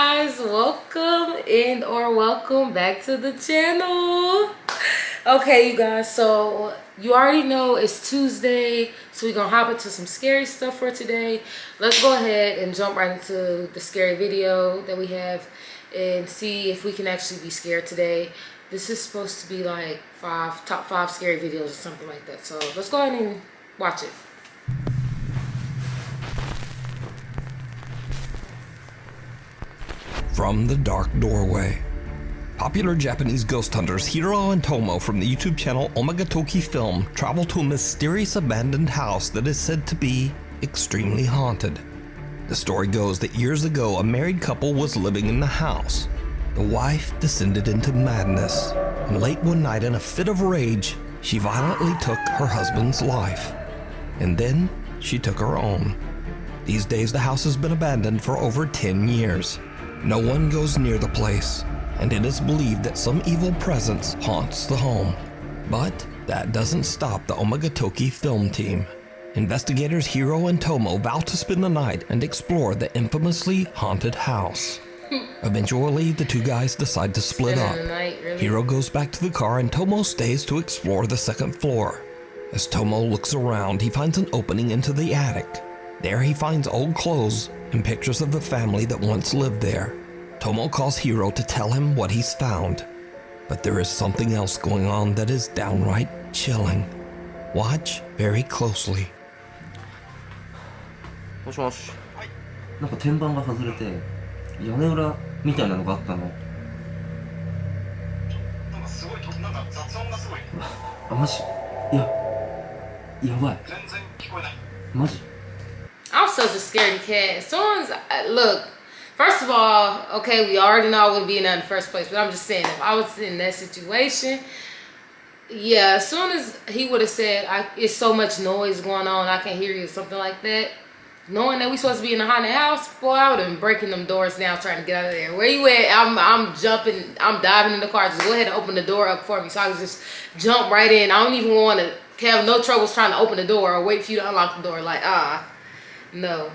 guys, welcome back to the channel. Okay, you guys, so you already know it's Tuesday, so we're gonna hop into some scary stuff for today. Let's go ahead and jump right into the scary video that we have and see if we can actually be scared today. This is supposed to be like top five scary videos or something like that, so let's go ahead and watch it. From the Dark Doorway. Popular Japanese ghost hunters Hiro and Tomo from the YouTube channel Omagatoki Film travel to a mysterious abandoned house that is said to be extremely haunted. The story goes that years ago a married couple was living in the house. The wife descended into madness, and late one night in a fit of rage, she violently took her husband's life. And then she took her own. These days the house has been abandoned for over 10 years. No one goes near the place, and it is believed that some evil presence haunts the home. But that doesn't stop the Omagatoki film team. Investigators Hiro and Tomo vow to spend the night and explore the infamously haunted house. Eventually, the two guys decide to split up. Hiro goes back to the car and Tomo stays to explore the second floor. As Tomo looks around, he finds an opening into the attic. There he finds old clothes and pictures of the family that once lived there. Tomo calls Hiro to tell him what he's found. But there is something else going on that is downright chilling. Watch very closely. もしもし。なんか天板が外れて屋根裏みたいなのがあったの。なんかすごいなんか雑音がすごい。あ、マジ？いや、やばい。全然聞こえない。マジ？ I'm such a scaredy cat. Someone's look. First of all, okay, we already know I wouldn't be in that in the first place, but I'm just saying, if I was in that situation, yeah, as soon as he would have said, it's so much noise going on, I can't hear you, or something like that, knowing that we supposed to be in a haunted house, boy, I would have been breaking them doors down trying to get out of there. Where you at? I'm jumping, I'm diving in the car. Just go ahead and open the door up for me so I can just jump right in. I don't even want to have no troubles trying to open the door or wait for you to unlock the door. Like, no.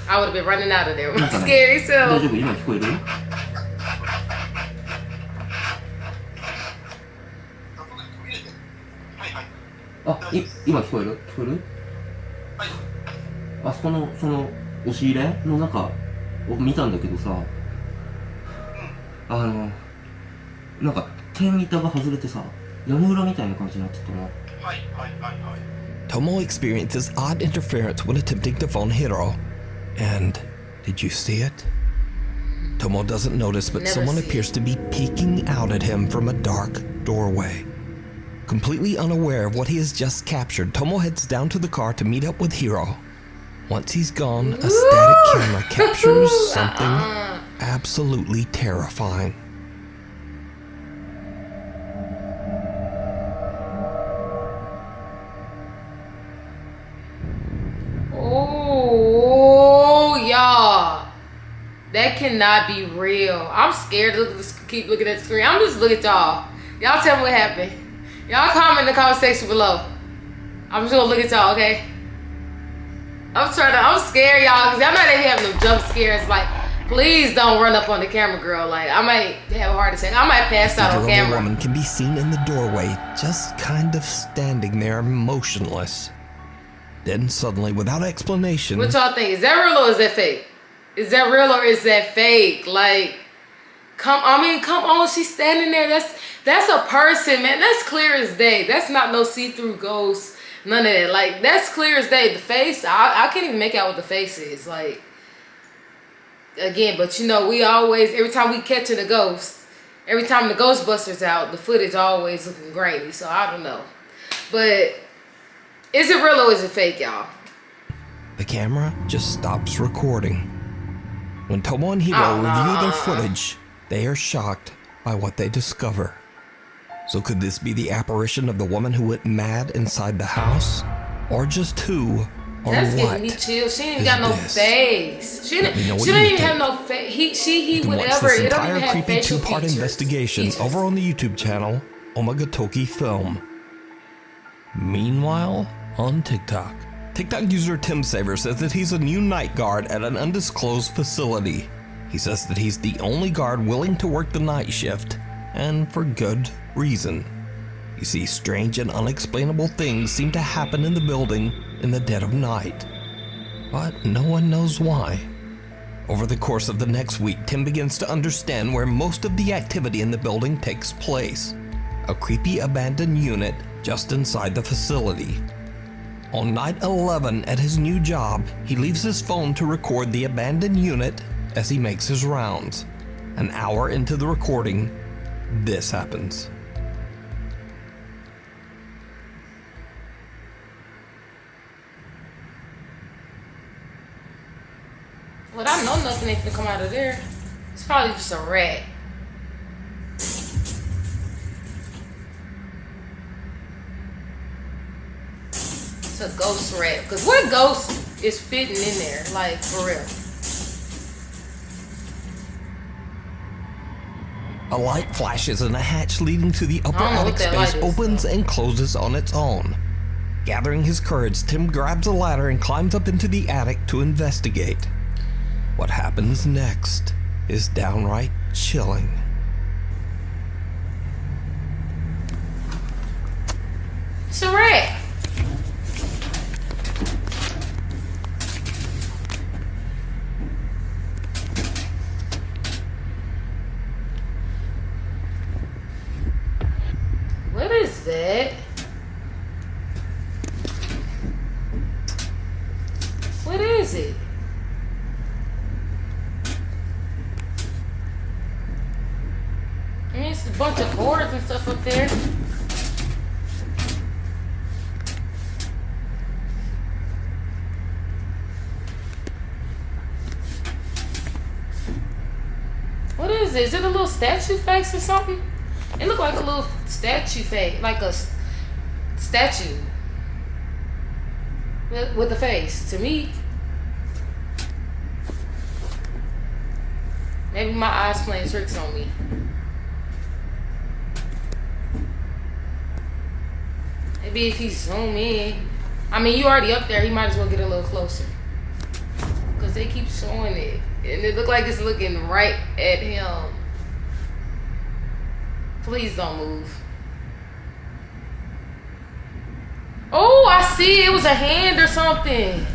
I would have been running out of there with my scary self. 大丈夫？今聞こえる？あ、今聞こえる？聞こえる？はい。あそこのその押し入れの中を見たんだけどさ、なんか天板が外れてさ、屋根裏みたいな感じになってたの。はいはいはいはい。 Tomo experiences odd interference when attempting to phone Hiro. And did you see it? Tomo doesn't notice, but someone appears to be peeking out at him from a dark doorway. Completely unaware of what he has just captured, Tomo heads down to the car to meet up with Hiro. Once he's gone, a static camera captures something absolutely terrifying. That cannot be real. I'm scared to keep looking at the screen. I'm just looking at y'all. Y'all tell me what happened. Y'all comment in the comment section below. I'm just gonna look at y'all, okay? I'm scared, y'all, because y'all know they be having them jump scares. Like, please don't run up on the camera, girl. Like, I might have a heart attack. I might pass out on camera. The woman can be seen in the doorway, just kind of standing there, motionless. Then suddenly, without explanation... What y'all think? Is that real or is that fake? Is that real or is that fake? Like, come on, she's standing there. That's a person, man. That's clear as day. That's not no see-through ghost. None of that. Like, that's clear as day. The face, I can't even make out what the face is. Like, again, but you know, we always, every time we catch a ghost, every time the Ghostbusters out, the footage always looking grainy. So I don't know. But is it real or is it fake, y'all? The camera just stops recording. When Tomo and Hiro review their footage, they are shocked by what they discover. So could this be the apparition of the woman who went mad inside the house? Or just who or That's what? Getting me chills. She ain't got no face. She don't even have no face. He, whatever. This It don't entire even have creepy facial two-part features. investigation over on the YouTube channel Omagatoki Film. Meanwhile, on TikTok, TikTok user Tim Saver says that he's a new night guard at an undisclosed facility. He says that he's the only guard willing to work the night shift, and for good reason. You see, strange and unexplainable things seem to happen in the building in the dead of night, but no one knows why. Over the course of the next week, Tim begins to understand where most of the activity in the building takes place. A creepy abandoned unit just inside the facility. On night 11 at his new job, he leaves his phone to record the abandoned unit as he makes his rounds. An hour into the recording, this happens. Well, I know nothing ain't gonna come out of there. It's probably just a rat. It's a ghost rat. Because what ghost is fitting in there? Like, for real. A light flashes and a hatch leading to the upper attic space opens and closes on its own. Gathering his courage, Tim grabs a ladder and climbs up into the attic to investigate. What happens next is downright chilling. It's a rat. What is that? What is it? I mean, it's a bunch of cords and stuff up there. What is it? Is it a little statue face or something? It looked like a little statue face, like a statue with a face to me. Maybe my eyes playing tricks on me. Maybe if he zoom in. I mean, you already up there. He might as well get a little closer. Because they keep showing it. And it look like it's looking right at him. Please don't move. Oh, I see. It was a hand or something.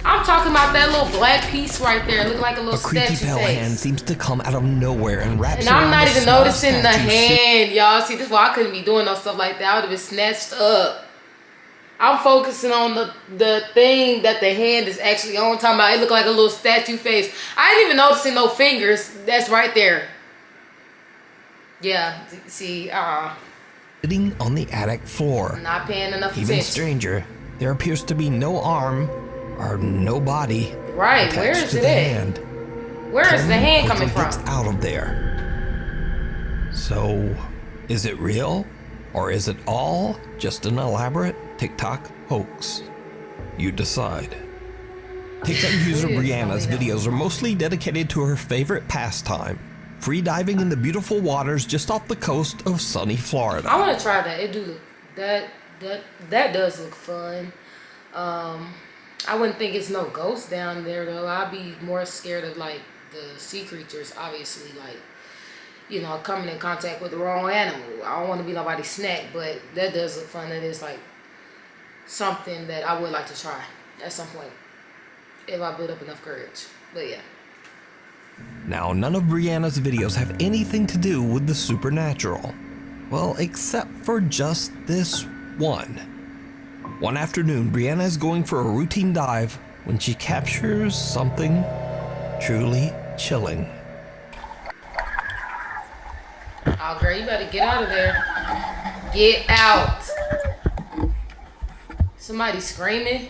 I'm talking about that little black piece right there. Look like a little statue face. A creepy pale hand seems to come out of nowhere and wraps around. And I'm not even noticing the hand, y'all. See, this is why I couldn't be doing no stuff like that. I would have been snatched up. I'm focusing on the thing that the hand is actually on. Talking about it looked like a little statue face. I ain't even noticing no fingers. That's right there. Yeah, see, sitting on the attic floor. Not paying enough attention. Even stranger, there appears to be no arm or no body. Right, where is it at? Where is the hand coming from? Gets out of there. So, is it real? Or is it all just an elaborate TikTok hoax? You decide. TikTok user Brianna's videos are mostly dedicated to her favorite pastime, free diving in the beautiful waters just off the coast of sunny Florida. I want to try that. It do look that does look fun. I wouldn't think it's no ghost down there though. I'd be more scared of like the sea creatures, obviously, like, you know, coming in contact with the wrong animal. I don't want to be nobody's snack, but that does look fun. It is like something that I would like to try at some point if I build up enough courage. But yeah. Now, none of Brianna's videos have anything to do with the supernatural. Well, except for just this one. One afternoon, Brianna is going for a routine dive when she captures something truly chilling. Oh, girl, you better get out of there. Get out. Somebody screaming.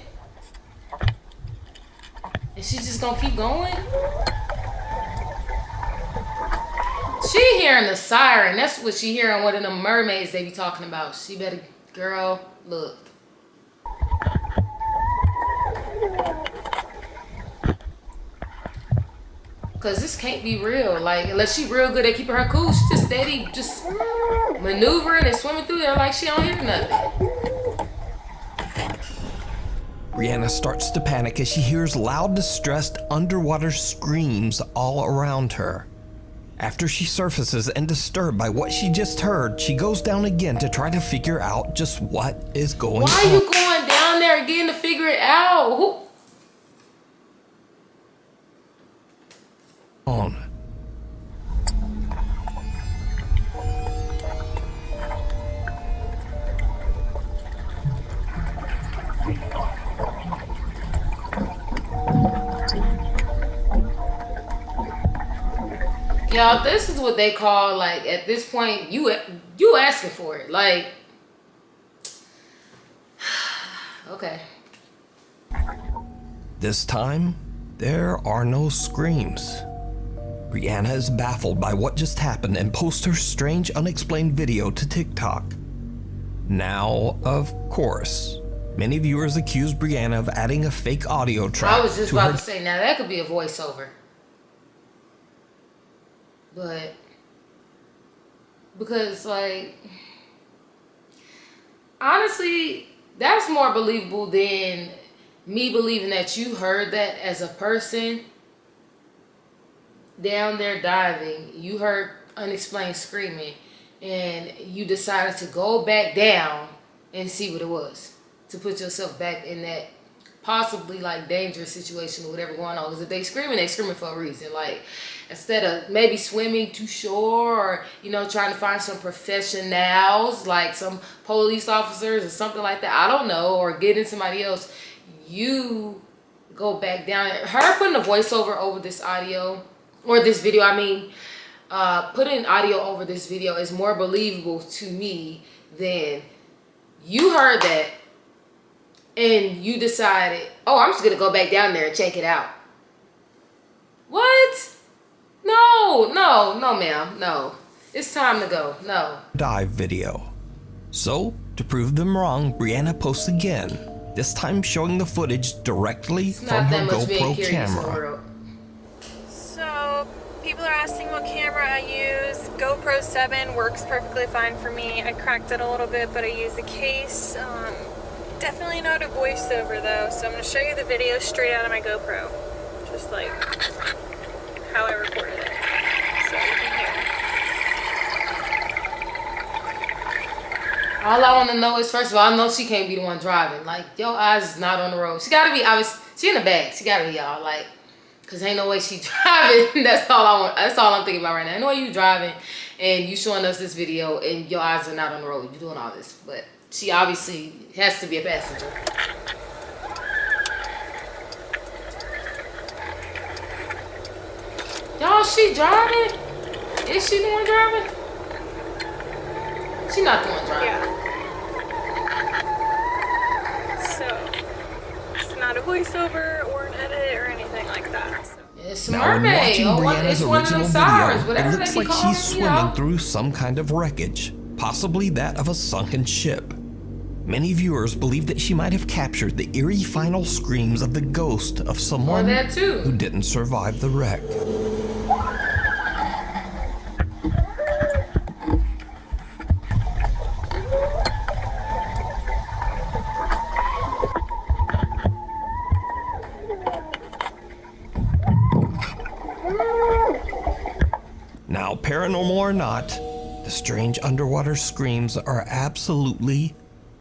And she's just gonna keep going? She hearing the siren. That's what she hearing. One of them mermaids they be talking about. She better, girl, look. Cause this can't be real. Like, unless she real good at keeping her cool, she just steady, just maneuvering and swimming through there like she don't hear nothing. Brianna starts to panic as she hears loud, distressed underwater screams all around her. After she surfaces and disturbed by what she just heard, she goes down again to try to figure out just what is going on. Why are you going down there again to figure it out? Who? Y'all, this is what they call, like, at this point, you asking for it. Like, okay. This time, there are no screams. Brianna is baffled by what just happened and posts her strange, unexplained video to TikTok. Now, of course, many viewers accuse Brianna of adding a fake audio track. I was just about to say, now that could be a voiceover. But, because, like, honestly, that's more believable than me believing that you heard that as a person down there diving. You heard unexplained screaming, and you decided to go back down and see what it was, to put yourself back in that possibly, like, dangerous situation or whatever going on. Because if they screaming for a reason. Like, instead of maybe swimming to shore, or, you know, trying to find some professionals, like some police officers or something like that, I don't know, or getting somebody else, you go back down. Her putting a voiceover over this audio, or this video, I mean, putting audio over this video is more believable to me than you heard that and you decided, oh, I'm just gonna go back down there and check it out. What? No, ma'am, no. It's time to go, no. Dive video. So, to prove them wrong, Brianna posts again, this time showing the footage directly from her GoPro camera. So, people are asking what camera I use. GoPro 7 works perfectly fine for me. I cracked it a little bit, but I use the case. Definitely not a voiceover though, so I'm going to show you the video straight out of my GoPro. Just like how I recorded it. So you can hear. All I want to know is, first of all, I know she can't be the one driving. Like, your eyes is not on the road. She got to be, she in the back. She got to be, y'all. Like, because ain't no way she driving. That's all I want. That's all I'm thinking about right now. Ain't no way you driving and you showing us this video and your eyes are not on the road. You doing all this. But she obviously has to be a passenger. Y'all, she driving? Is she the one driving? She not the one driving. Yeah. So, it's not a voiceover or an edit or anything like that. So. It's a Now, when mermaid. watching Brianna's original video, it looks like she's swimming through some kind of wreckage, possibly that of a sunken ship. Many viewers believe that she might have captured the eerie final screams of the ghost of someone who didn't survive the wreck. Now, paranormal or not, the strange underwater screams are absolutely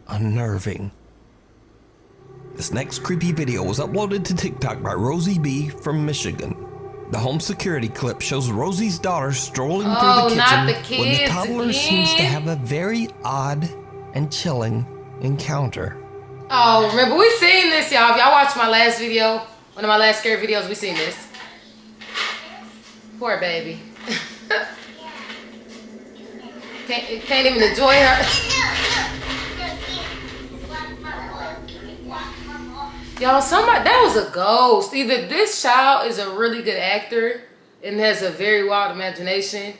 unnerving. This next creepy video was uploaded to TikTok by Rosie B from Michigan. The home security clip shows Rosie's daughter strolling through the kitchen when the toddler seems to have a very odd and chilling encounter. Oh, remember, we seen this, y'all. If y'all watched my last video, one of my last scary videos, we seen this. Poor baby. Can't even enjoy her. Y'all, somebody, that was a ghost. Either this child is a really good actor and has a very wild imagination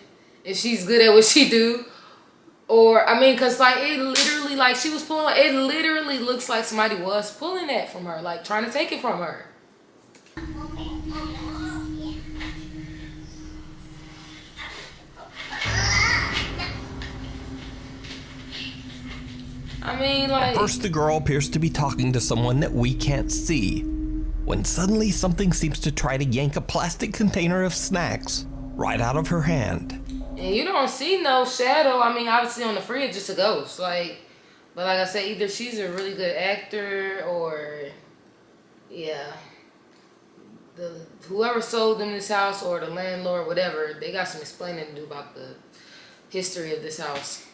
and she's good at what she do, or, I mean, because, like, it literally, like, she was pulling, it literally looks like somebody was pulling that from her, like, trying to take it from her. I mean, like... First, the girl appears to be talking to someone that we can't see, when suddenly something seems to try to yank a plastic container of snacks right out of her hand. And you don't see no shadow. I mean, obviously on the fridge, it's a ghost. Like, but like I said, either she's a really good actor or, yeah, whoever sold them this house or the landlord, whatever, they got some explaining to do about the history of this house.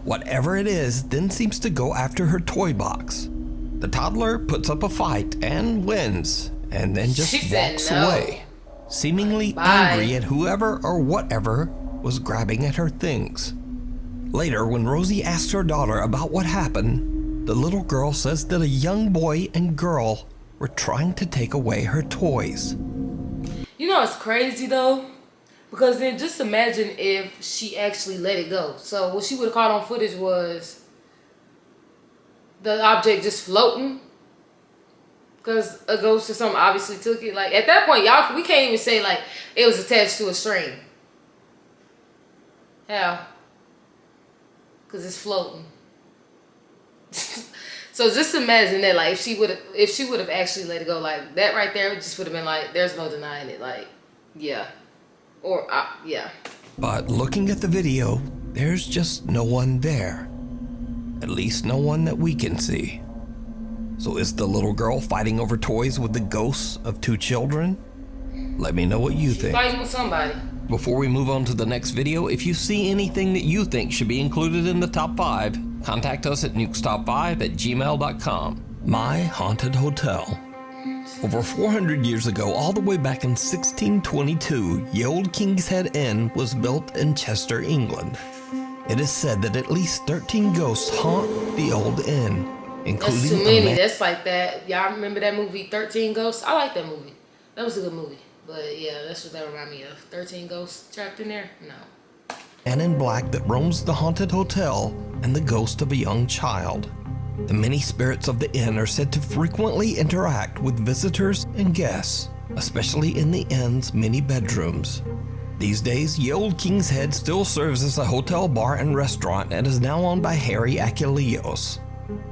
Whatever it is then seems to go after her toy box. The toddler puts up a fight and wins, and then just walks away, seemingly angry at whoever or whatever was grabbing at her things. Later, when Rosie asks her daughter about what happened, the little girl says that a young boy and girl were trying to take away her toys. You know, it's crazy though, because then just imagine if she actually let it go. So what she would have caught on footage was the object just floating, because a ghost or something obviously took it. Like, at that point, y'all, we can't even say like it was attached to a string. How? Because it's floating. So just imagine that, like, if she would have actually let it go, like that right there, it just would have been like, there's no denying it. Like, yeah, or yeah. But looking at the video, there's just no one there. At least no one that we can see. So is the little girl fighting over toys with the ghosts of two children? Let me know what you think. Fighting with somebody. Before we move on to the next video, if you see anything that you think should be included in the top 5, contact us at nukestop5@gmail.com. My Haunted Hotel. Over 400 years ago, all the way back in 1622, Ye Olde King's Head Inn was built in Chester, England. It is said that at least 13 ghosts haunt the old inn, including That's too many. That's like that. Y'all remember that movie, 13 Ghosts? I like that movie. That was a good movie. But yeah, that's what that reminded me of. 13 ghosts trapped in there? No. Man in black that roams the haunted hotel and the ghost of a young child. The many spirits of the inn are said to frequently interact with visitors and guests, especially in the inn's many bedrooms. These days, Ye Olde King's Head still serves as a hotel bar and restaurant and is now owned by Harry Achilleos.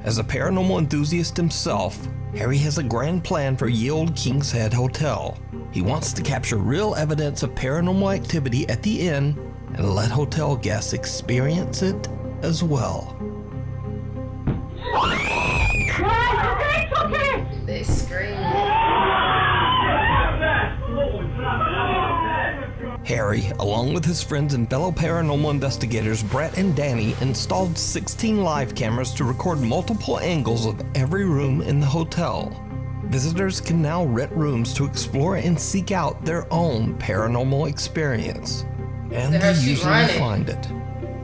As a paranormal enthusiast himself, Harry has a grand plan for Ye Olde King's Head Hotel. He wants to capture real evidence of paranormal activity at the inn and let hotel guests experience it as well. They scream. Harry, along with his friends and fellow paranormal investigators Brett and Danny, installed 16 live cameras to record multiple angles of every room in the hotel. Visitors can now rent rooms to explore and seek out their own paranormal experience. And they usually find it.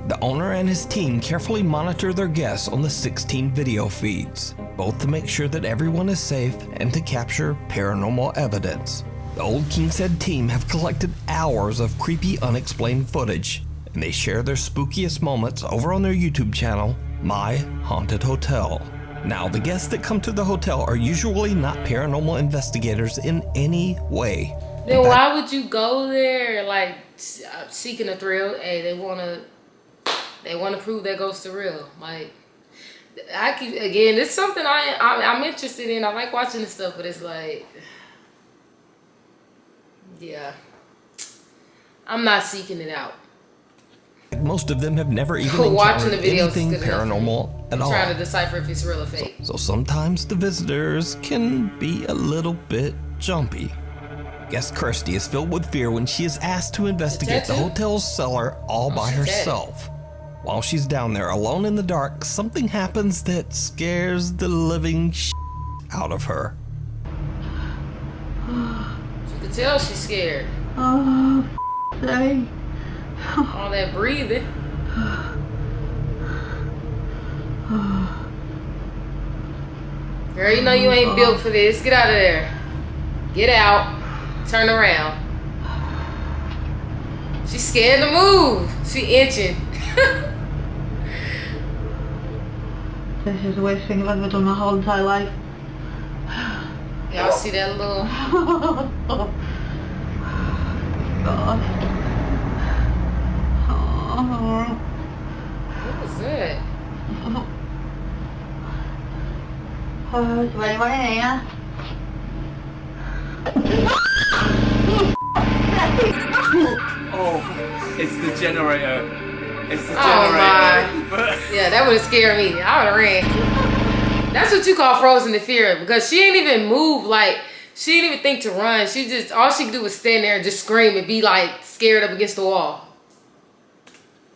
The owner and his team carefully monitor their guests on the 16 video feeds, both to make sure that everyone is safe and to capture paranormal evidence. The Olde King's Head team have collected hours of creepy, unexplained footage, and they share their spookiest moments over on their YouTube channel, My Haunted Hotel. Now, the guests that come to the hotel are usually not paranormal investigators in any way. Then why would you go there, like, seeking a thrill? Hey, they wanna prove that ghosts are real. Like, it's something I'm interested in. I like watching this stuff, but it's like, yeah, I'm not seeking it out. Most of them have never even encountered anything paranormal at all. I'm trying to decipher if it's real or fake. So sometimes the visitors can be a little bit jumpy. Guest Kirsty is filled with fear when she is asked to investigate the hotel's cellar all by herself. While she's down there alone in the dark, something happens that scares the living out of her. You can tell she's scared. Oh, dang. All that breathing. Girl, you know you ain't built for this. Get out of there. Get out. Turn around. She's scared to move. She itching. This is the worst thing I've ever done my whole entire life. Y'all see that little... God. What was that? Is there anyone in here? Oh, it's the generator. It's the Oh generator. my. Yeah, that would have scared me. I would have ran. That's what you call frozen in fear, because she ain't even move. Like, she didn't even think to run. She just, all she could do was stand there and just scream and be like scared up against the wall.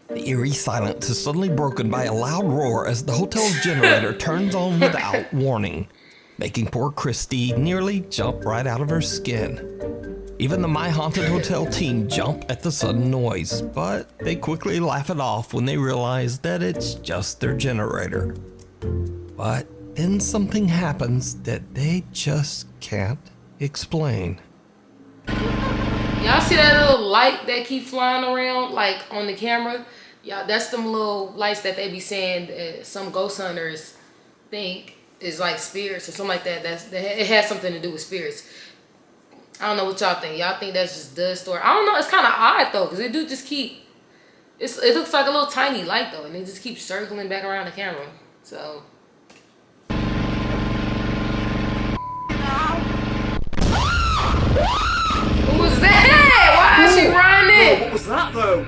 The eerie silence is suddenly broken by a loud roar as the hotel's generator turns on without warning, making poor Christy nearly jump right out of her skin. Even the My Haunted Hotel team jump at the sudden noise, but they quickly laugh it off when they realize that it's just their generator. But then something happens that they just can't explain. Y'all see that little light that keep flying around, like on the camera? Yeah, that's them little lights that they be saying some ghost hunters think is like spirits or something like that. It has something to do with spirits. I don't know what y'all think. Y'all think that's just dust, or I don't know. It's kind of odd though, because it do just keep. It looks like a little tiny light though, and it just keeps circling back around the camera. So. What was that? Why is she running? What was that though?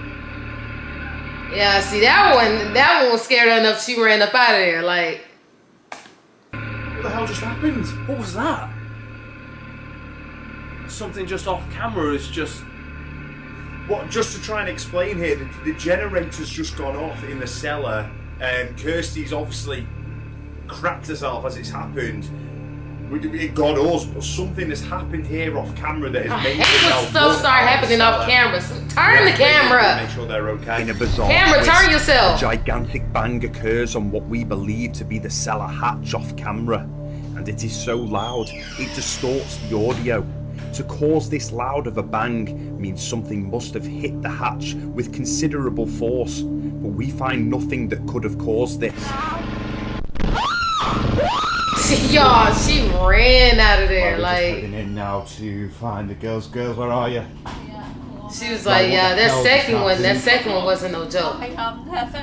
Yeah, see that one was scared her enough she ran up out of there. Like, What the hell just happened? What was that? Something just off camera is just... What, just to try and explain here, the generator's just gone off in the cellar, and Kirsty's obviously cracked herself as it's happened. It got us, but something has happened here off camera that has I made hate when stuff start happening off camera. So turn the camera. Make sure they're okay. In a bizarre Camera, twist, turn yourself. A gigantic bang occurs on what we believe to be the cellar hatch off camera, and it is so loud it distorts the audio. To cause this loud of a bang means something must have hit the hatch with considerable force, but we find nothing that could have caused this. Y'all, she ran out of there. We're just Like, heading in now to find the girls. Girls, where are you? she was like, yeah, that second one wasn't no joke. I am never,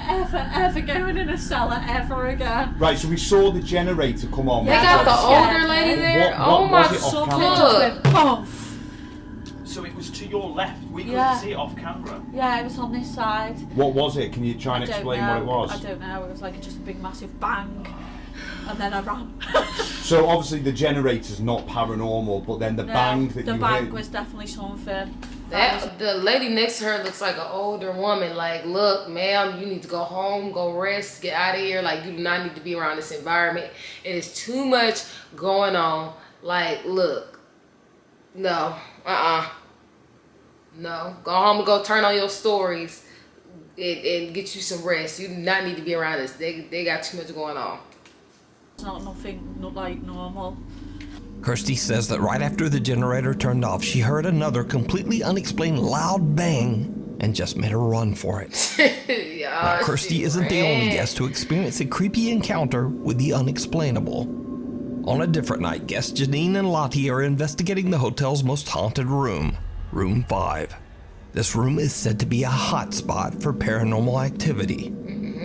ever going in a cellar ever again. Right, so we saw the generator come on. They got the Yeah. older lady there. What Oh my was it off Something camera? just look. went boom. So it was to your left. We couldn't Yeah. see it off camera. Yeah, it was on this side. What was it? Can you try and I don't explain know. what it was? I don't know. It was like just a big massive bang. And then I ran. So obviously the generator's not paranormal, but then the bang that the you bang heard... was definitely something. The lady next to her looks like an older woman. Like, look, ma'am, you need to go home, go rest, get out of here. Like, you do not need to be around this environment. It is too much going on. Like, look, no, no. Go home and go turn on your stories and get you some rest. You do not need to be around this. They got too much going on. It's not like normal. Kirsty says that right after the generator turned off, she heard another completely unexplained loud bang and just made a run for it. Now, Kirsty isn't the only guest to experience a creepy encounter with the unexplainable. On a different night, guests Janine and Lottie are investigating the hotel's most haunted room, Room 5. This room is said to be a hotspot for paranormal activity.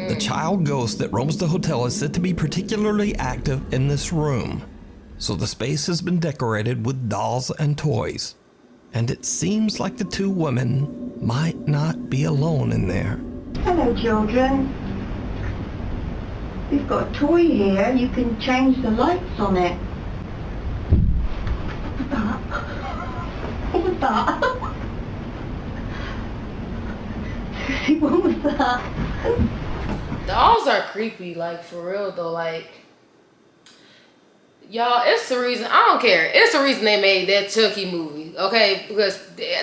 The child ghost that roams the hotel is said to be particularly active in this room. So the space has been decorated with dolls and toys. And it seems like the two women might not be alone in there. Hello, children. We've got a toy here. You can change the lights on it. What was that? What was that? Dolls are creepy, like, for real though. Like, y'all, it's the reason, I don't care, it's the reason they made that Chucky movie, okay? Because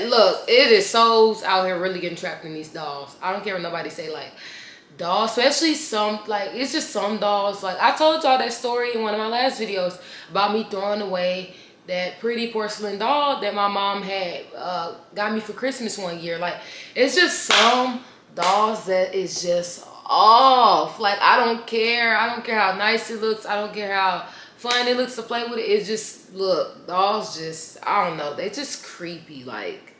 look, it is souls out here really getting trapped in these dolls. I don't care what nobody say. Like, dolls, especially some, like, it's just some dolls. Like, I told y'all that story in one of my last videos about me throwing away that pretty porcelain doll that my mom had got me for Christmas one year. Like, it's just some dolls that is just off. Like, I don't care how nice it looks, I don't care how fun it looks to play with it. It's just, look, dolls just, I don't know, they just creepy. Like,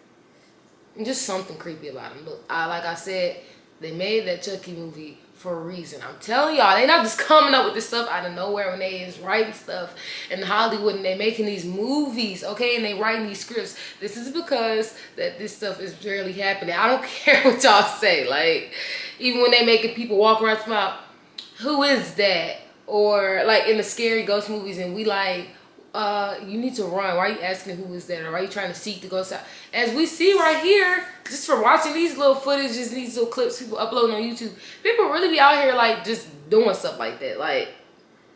just something creepy about them. Look, like I said, they made that Chucky movie for a reason. I'm telling y'all, they not just coming up with this stuff out of nowhere when they is writing stuff in Hollywood and they making these movies, okay, and they writing these scripts. This is because that this stuff is really happening. I don't care what y'all say. Like, even when they making people walk around smile, who is that? Or like in the scary ghost movies, and we like, you need to run. Why are you asking who is that? Or why are you trying to seek the ghost out? As we see right here, just from watching these little footages, these little clips people uploading on YouTube, people really be out here like just doing stuff like that. Like,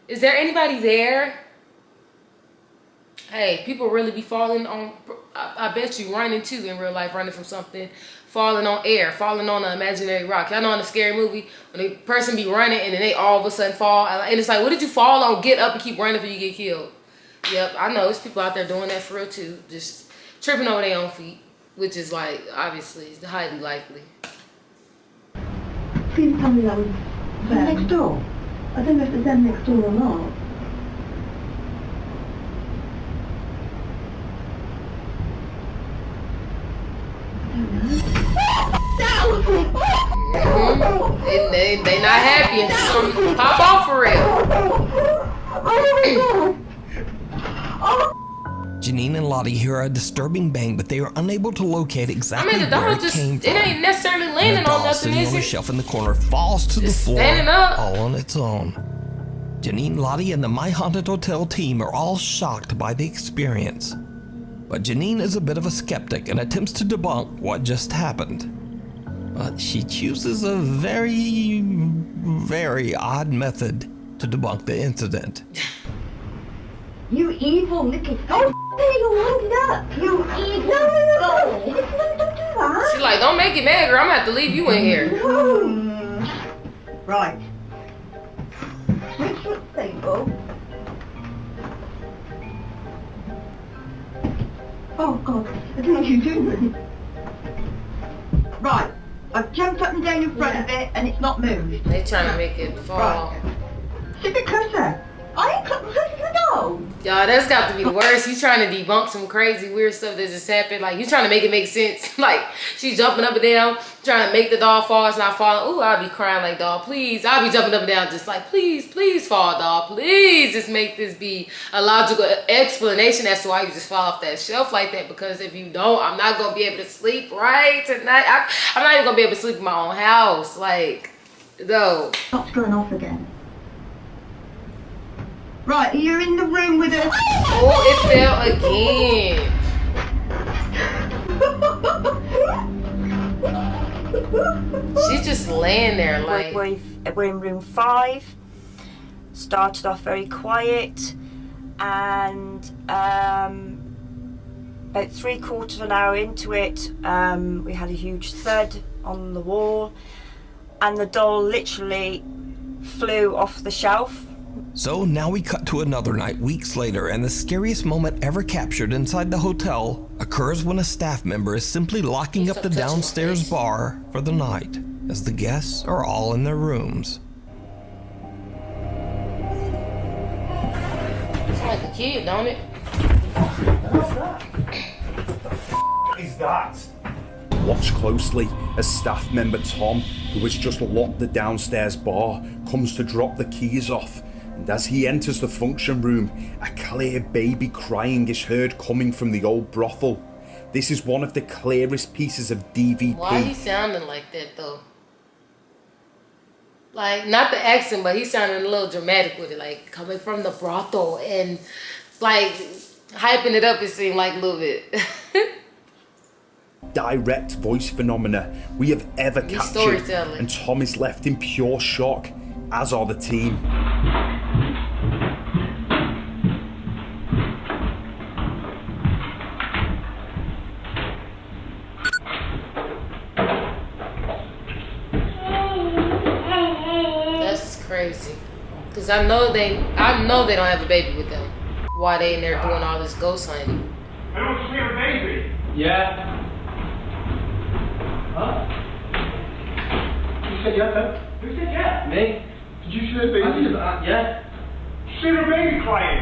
is there anybody there? Hey, people really be falling on, I bet you running too in real life, running from something, falling on air, falling on an imaginary rock. Y'all know in a scary movie, when a person be running and then they all of a sudden fall, and it's like, what did you fall on? Get up and keep running before you get killed. Yep, I know there's people out there doing that for real too, just tripping over their own feet, which is like, obviously, it's highly likely. Please tell me that was them. Next door? I don't know if it's them next door or not. They not happy until something pop off for real. Janine and Lottie hear a disturbing bang, but they are unable to locate exactly the where doll it came from. It ain't necessarily landing on nothing, sitting is on a it? shelf in the corner falls to the floor, standing up. all on its own. Janine, Lottie, and the My Haunted Hotel team are all shocked by the experience. But Janine is a bit of a skeptic and attempts to debunk what just happened. But she chooses a very, very odd method to debunk the incident. You evil little... Oh, you evil... No. She's like, don't make it mad, girl. I'm gonna have to leave you in here. Right. Switch foot table. Oh, God. I don't know what you're doing. Right. I've jumped up and down in front of it, and it's not moved. They trying to make it fall. Right. Sit a bit closer. I ain't close to the door. Y'all, that's got to be the worst. He's trying to debunk some crazy, weird stuff that just happened. Like, he's trying to make it make sense. Like, she's jumping up and down, trying to make the doll fall. It's not falling. Ooh, I'll be crying like, doll, please. I'll be jumping up and down just like, please, please fall, doll. Please just make this be a logical explanation as to why you just fall off that shelf like that. Because if you don't, I'm not going to be able to sleep right tonight. I'm not even going to be able to sleep in my own house. Like, though. Stop's going off again. Right, you're in the room with us. Oh, it fell again. She's just laying there like... We're in room 5. Started off very quiet, and about 3/4 of an hour into it, we had a huge thud on the wall, and the doll literally flew off the shelf. So now we cut to another night weeks later, and the scariest moment ever captured inside the hotel occurs when a staff member is simply locking up the downstairs bar for the night, as the guests are all in their rooms. It's like a kid, don't it? What is that? Watch closely as staff member Tom, who has just locked the downstairs bar, comes to drop the keys off. And as he enters the function room, a clear baby crying is heard coming from the old brothel. This is one of the clearest pieces of DVP. Why is he sounding like that though? Like, not the accent, but he's sounding a little dramatic with it, like coming from the brothel and like hyping it up, it seemed like a little bit. Direct voice phenomena we have ever captured, and Tom is left in pure shock, as are the team. That's crazy. Cause I know they don't have a baby with them. Why they in there doing all this ghost hunting? I don't see a baby. Yeah. Huh? You said yes, huh? Who said yeah? Me. Did you see a baby? Yeah. See the baby crying.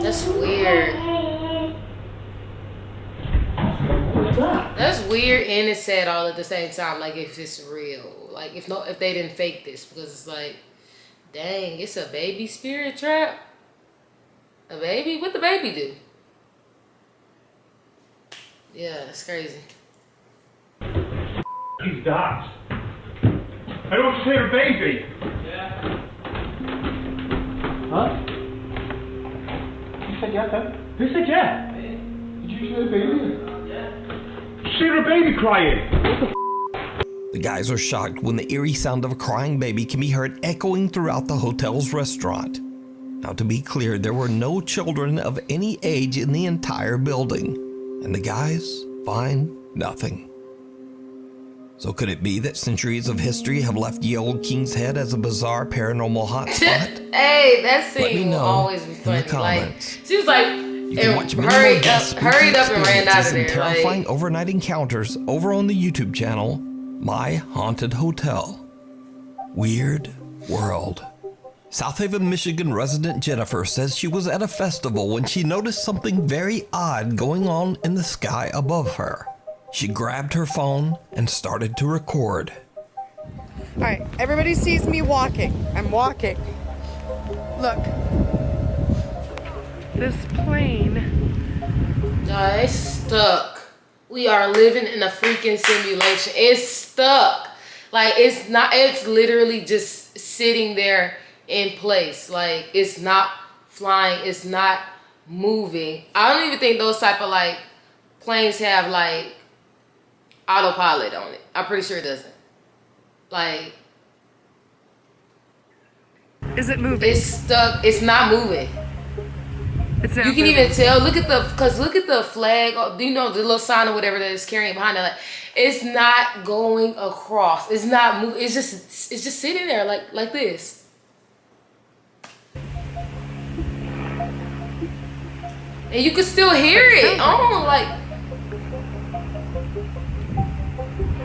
That's weird. weird and it's sad all at the same time. Like if it's real, like if they didn't fake this, because it's like, dang, it's a baby spirit trap. A baby? What the baby do? Yeah, it's crazy. He's that. I don't hear a baby. Yeah. Huh? You said yeah, though? Who said yeah? Did you hear a baby? Yeah. Did you hear a baby crying? The guys are shocked when the eerie sound of a crying baby can be heard echoing throughout the hotel's restaurant. Now, to be clear, there were no children of any age in the entire building, and the guys find nothing. So could it be that centuries of history have left Ye Olde King's Head as a bizarre paranormal hotspot? Hey, that Let me scene will know always be in the funny. comments. Like, she was like, You can watch many hurried more guest hurried up and ran out of and there. terrifying Like, overnight encounters over on the YouTube channel, My Haunted Hotel. Weird World. South Haven, Michigan resident Jennifer says she was at a festival when she noticed something very odd going on in the sky above her. She grabbed her phone and started to record. All right, everybody sees me walking. I'm walking. Look. This plane. it's stuck. We are living in a freaking simulation. It's stuck. Like, it's not, it's literally just sitting there in place. Like, it's not flying. It's not moving. I don't even think those type of, like, planes have, like, autopilot on it. I'm pretty sure it doesn't. Like, is it moving? It's stuck. It's not moving. It's not you can moving. even tell. Look at the flag. You know, the little sign or whatever that is carrying behind it. Like, it's not going across. It's not moving. It's just sitting there like this. And you can still hear it. Oh, like.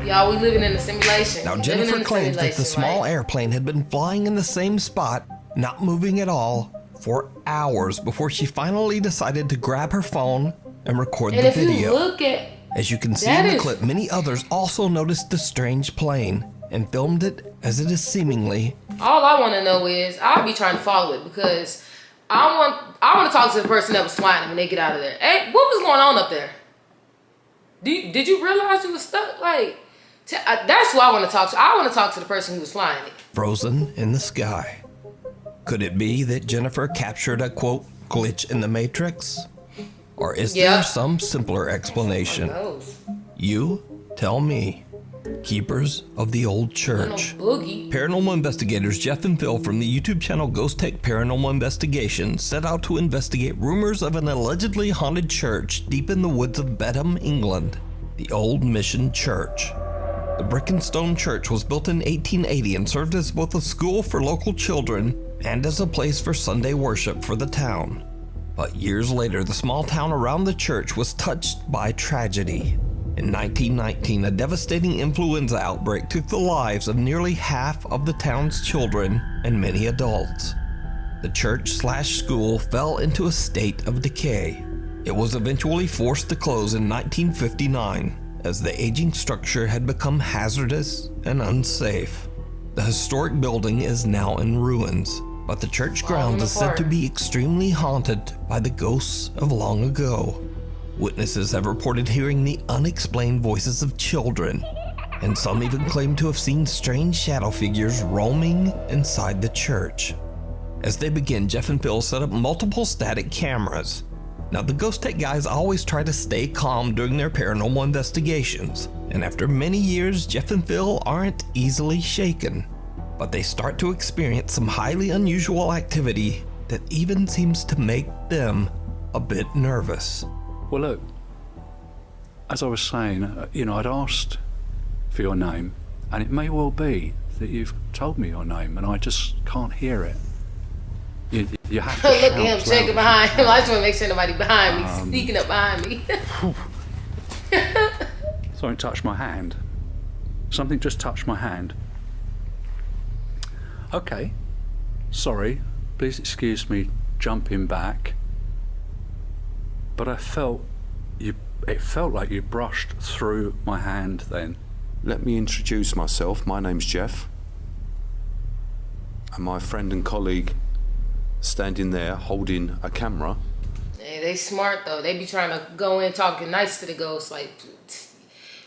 Y'all, we living in a simulation. Now, Jennifer claims that the small airplane had been flying in the same spot, not moving at all, for hours before she finally decided to grab her phone and record the video. You look at, as you can see in the clip, many others also noticed the strange plane and filmed it as it is seemingly. All I want to know is, I'll be trying to follow it because I want to talk to the person that was flying it when they get out of there. Hey, what was going on up there? Did you realize you was stuck? Like, that's who I want to talk to. I want to talk to the person who was flying it. Frozen in the sky. Could it be that Jennifer captured a, quote, glitch in the Matrix? Or is there some simpler explanation? You tell me. Keepers of the Old Church. Paranormal investigators Jeff and Phil from the YouTube channel Ghost Tech Paranormal Investigation set out to investigate rumors of an allegedly haunted church deep in the woods of Bedham, England, the Old Mission Church. The brick and stone church was built in 1880 and served as both a school for local children and as a place for Sunday worship for the town. But years later, the small town around the church was touched by tragedy. In 1919, a devastating influenza outbreak took the lives of nearly half of the town's children and many adults. The church/school fell into a state of decay. It was eventually forced to close in 1959 as the aging structure had become hazardous and unsafe. The historic building is now in ruins, but the church grounds is said to be extremely haunted by the ghosts of long ago. Witnesses have reported hearing the unexplained voices of children, and some even claim to have seen strange shadow figures roaming inside the church. As they begin, Jeff and Phil set up multiple static cameras. Now, the Ghost Tech guys always try to stay calm during their paranormal investigations, and after many years, Jeff and Phil aren't easily shaken. But they start to experience some highly unusual activity that even seems to make them a bit nervous. Well, look, as I was saying, I'd asked for your name, and it may well be that you've told me your name, and I just can't hear it. You have to Look shout at him checking behind him. I just want to make sure nobody behind me, sneaking up behind me. Something touched my hand. Something just touched my hand. Okay, sorry, please excuse me jumping back, but I felt you It felt like you brushed through my hand then. Let me introduce myself. My name's Jeff. And my friend and colleague standing there holding a camera. Hey, they smart though. They be trying to go in talking nice to the ghosts, like,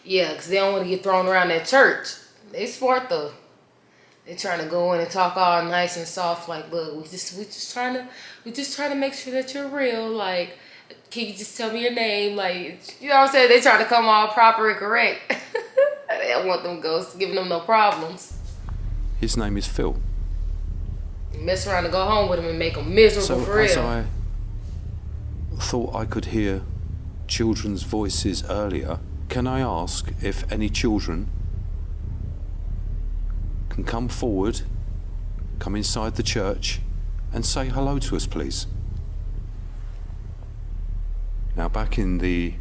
yeah, because they don't want to get thrown around that church. They smart though. They trying to go in and talk all nice and soft, like, look, we just trying to make sure that you're real. Like, can you just tell me your name? Like, you know what I'm saying? They try to come all proper and correct. They don't want them ghosts giving them no problems. His name is Phil. Mess around and go home with him and make them miserable for real. As I thought I could hear children's voices earlier, can I ask if any children can come forward, come inside the church and say hello to us, please? Now, back in the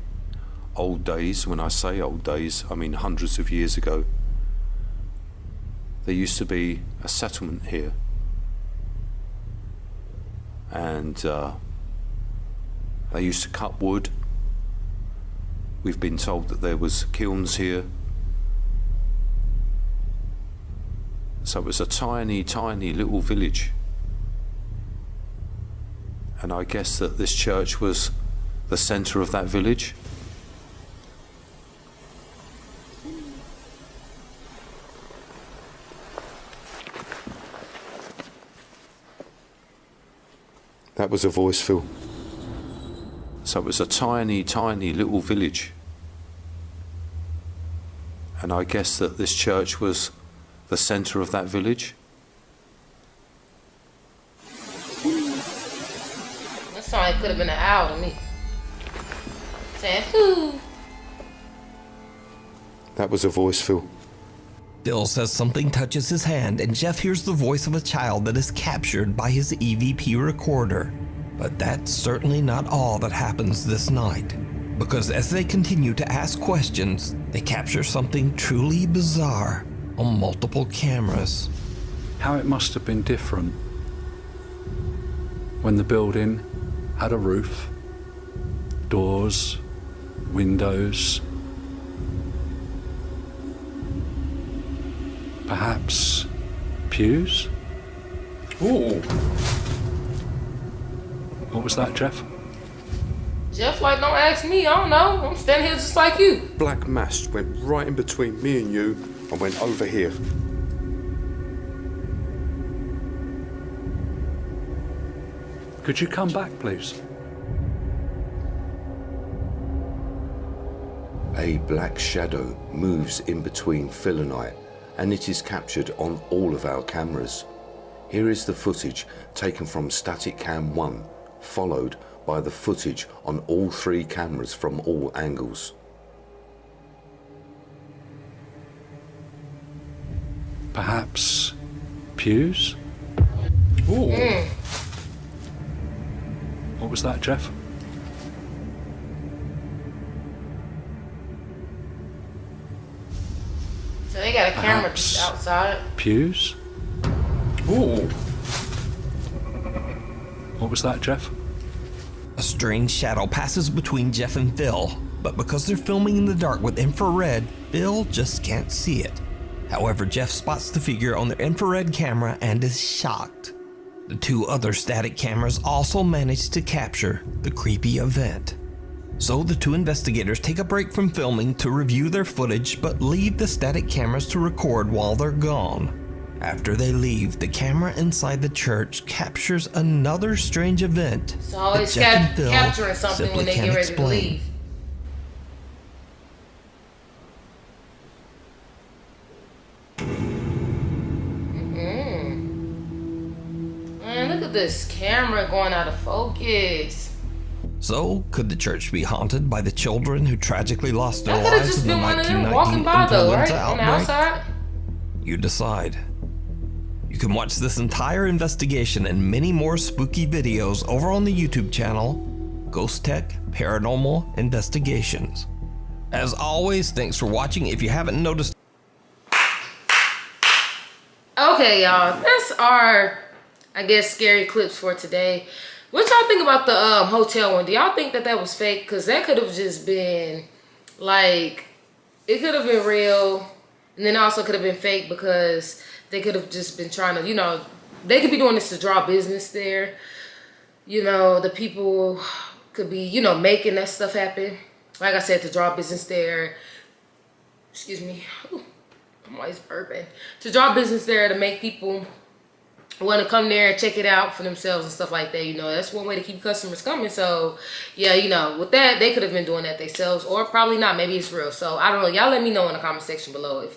old days, when I say old days, I mean hundreds of years ago, there used to be a settlement here. And they used to cut wood. We've been told that there was kilns here. So it was a tiny, tiny little village. And I guess that this church was the centre of that village. That was a voice, Phil. So it was a tiny, tiny little village. And I guess that this church was the centre of that village. That sounded like it could have been an owl to me. Saying, whoo. That was a voice, Phil. Phil says something touches his hand, and Jeff hears the voice of a child that is captured by his EVP recorder. But that's certainly not all that happens this night, because as they continue to ask questions, they capture something truly bizarre on multiple cameras. How it must have been different when the building had a roof, doors, windows, perhaps pews? Ooh. What was that, Jeff? Jeff, like, don't ask me. I don't know. I'm standing here just like you. Black mass went right in between me and you and went over here. Could you come back, please? A black shadow moves in between Phil and I, and it is captured on all of our cameras. Here is the footage taken from static cam 1, followed by the footage on all 3 cameras from all angles. Perhaps pews? Ooh. What was that, Jeff? So they got a camera just outside. Pews? Ooh. What was that, Jeff? A strange shadow passes between Jeff and Phil, but because they're filming in the dark with infrared, Phil just can't see it. However, Jeff spots the figure on their infrared camera and is shocked. The 2 other static cameras also manage to capture the creepy event. So the 2 investigators take a break from filming to review their footage, but leave the static cameras to record while they're gone. After they leave, the camera inside the church captures another strange event. It's always that Jeff and Phil capturing something simply when they can't get ready to explain. leave. Man, look at this camera going out of focus. So, could the church be haunted by the children who tragically lost their That could have lives just in the been one of them 1919 walking by though, right? influenza On the outbreak? outside? You decide. You can watch this entire investigation and many more spooky videos over on the YouTube channel, Ghost Tech Paranormal Investigations. As always, thanks for watching. If you haven't noticed... Okay, y'all, that's our, I guess, scary clips for today. What y'all think about the hotel one? Do y'all think that was fake? Because that could have just been, like, it could have been real. And then also could have been fake because they could have just been trying to, you know, they could be doing this to draw business there. You know, the people could be, you know, making that stuff happen. Like I said, to draw business there. Excuse me. Ooh, I'm always burping. To draw business there, to make people want to come there and check it out for themselves and stuff like that. You know, that's one way to keep customers coming. So yeah, you know, with that, they could have been doing that themselves, or probably not. Maybe it's real. So I don't know. Y'all let me know in the comment section below if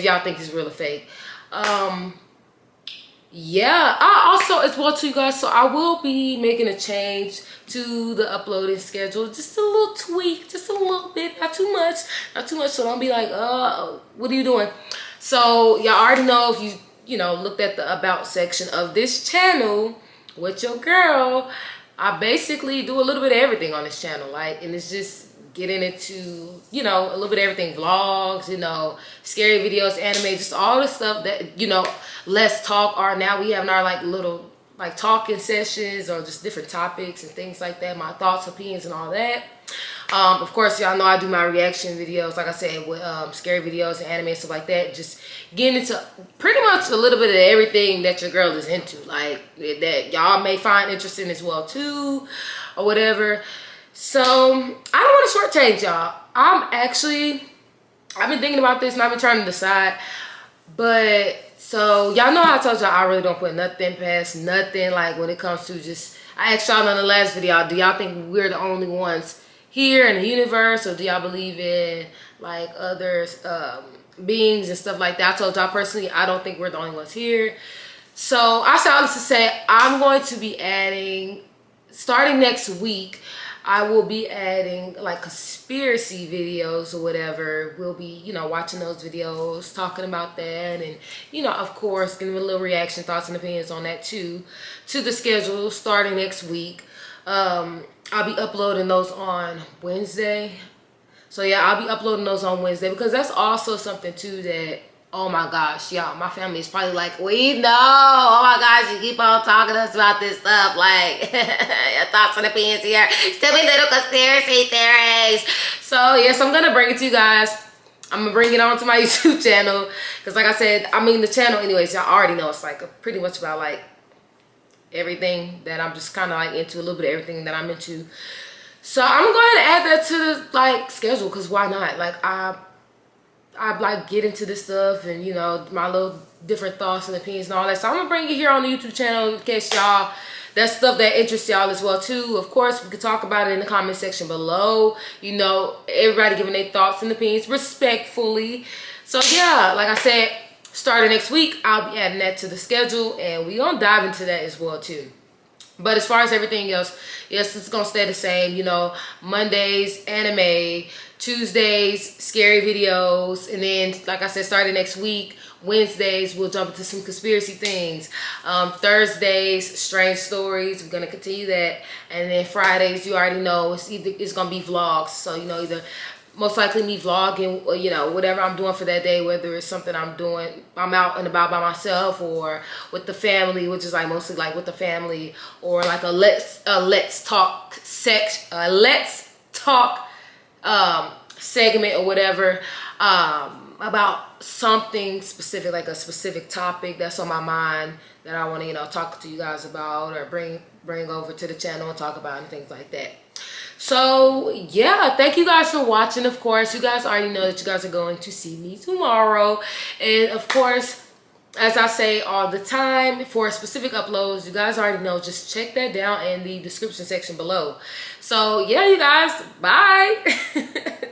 y'all think it's real or fake. Yeah, I also, as well too, guys, so I will be making a change to the uploading schedule. Just a little tweak, just a little bit, not too much, so don't be like, what are you doing? So y'all already know, if you know, looked at the about section of this channel with your girl, I basically do a little bit of everything on this channel, like, and it's just getting into, you know, a little bit of everything, vlogs, you know, scary videos, anime, just all the stuff that, you know, let's talk, or now we having our like little like talking sessions, or just different topics and things like that, my thoughts, opinions, and all that. Of course, y'all know I do my reaction videos, like I said, with scary videos and anime and stuff like that. Just getting into pretty much a little bit of everything that your girl is into, like that y'all may find interesting as well too, or whatever. So I don't want to shortchange y'all. I've been thinking about this and I've been trying to decide. But so y'all know how I told y'all I really don't put nothing past nothing, like when it comes to just, I asked y'all in the last video, do y'all think we're the only ones here in the universe, or do y'all believe in like others, beings and stuff like that? I told y'all personally, I don't think we're the only ones here. So I say all this to say, I'm going to be adding, starting next week, I will be adding like conspiracy videos or whatever. We'll be, you know, watching those videos, talking about that, and, you know, of course, giving a little reaction, thoughts, and opinions on that too, to the schedule starting next week. I'll be uploading those on Wednesday. So yeah, I'll be uploading those on Wednesday, because that's also something too that, oh my gosh, y'all, my family is probably like, we know, oh my gosh, you keep on talking to us about this stuff, like, your thoughts and opinions here, still be little conspiracy theories. So yes, I'm gonna bring it to you guys. I'm gonna bring it on to my YouTube channel, because like I said, I mean, the channel anyways, y'all already know it's like pretty much about like everything that I'm just kind of like into, a little bit of everything that I'm into. So I'm gonna go ahead and add that to the like schedule, because why not? Like I like get into this stuff, and you know, my little different thoughts and opinions and all that. So I'm gonna bring it here on the YouTube channel in case y'all, that's stuff that interests y'all as well too. Of course, we could talk about it in the comment section below. You know, everybody giving their thoughts and opinions respectfully. So yeah, like I said, starting next week, I'll be adding that to the schedule, and we gonna dive into that as well too. But as far as everything else, yes, it's gonna stay the same. You know, Mondays, anime, Tuesdays, scary videos, and then, like I said, starting next week, Wednesdays, we'll jump into some conspiracy things. Thursdays, strange stories, we're gonna continue that. And then Fridays, you already know, it's gonna be vlogs. So, you know, either most likely me vlogging, or, you know, whatever I'm doing for that day, whether it's something I'm doing, I'm out and about by myself, or with the family, which is like mostly like with the family, or like a let's talk segment or whatever, about something specific, like a specific topic that's on my mind that I want to, you know, talk to you guys about, or bring over to the channel and talk about, and things like that. So yeah, thank you guys for watching. Of course, you guys already know that you guys are going to see me tomorrow, and of course, as I say all the time, for specific uploads, you guys already know, just check that down in the description section below. So yeah, you guys, bye.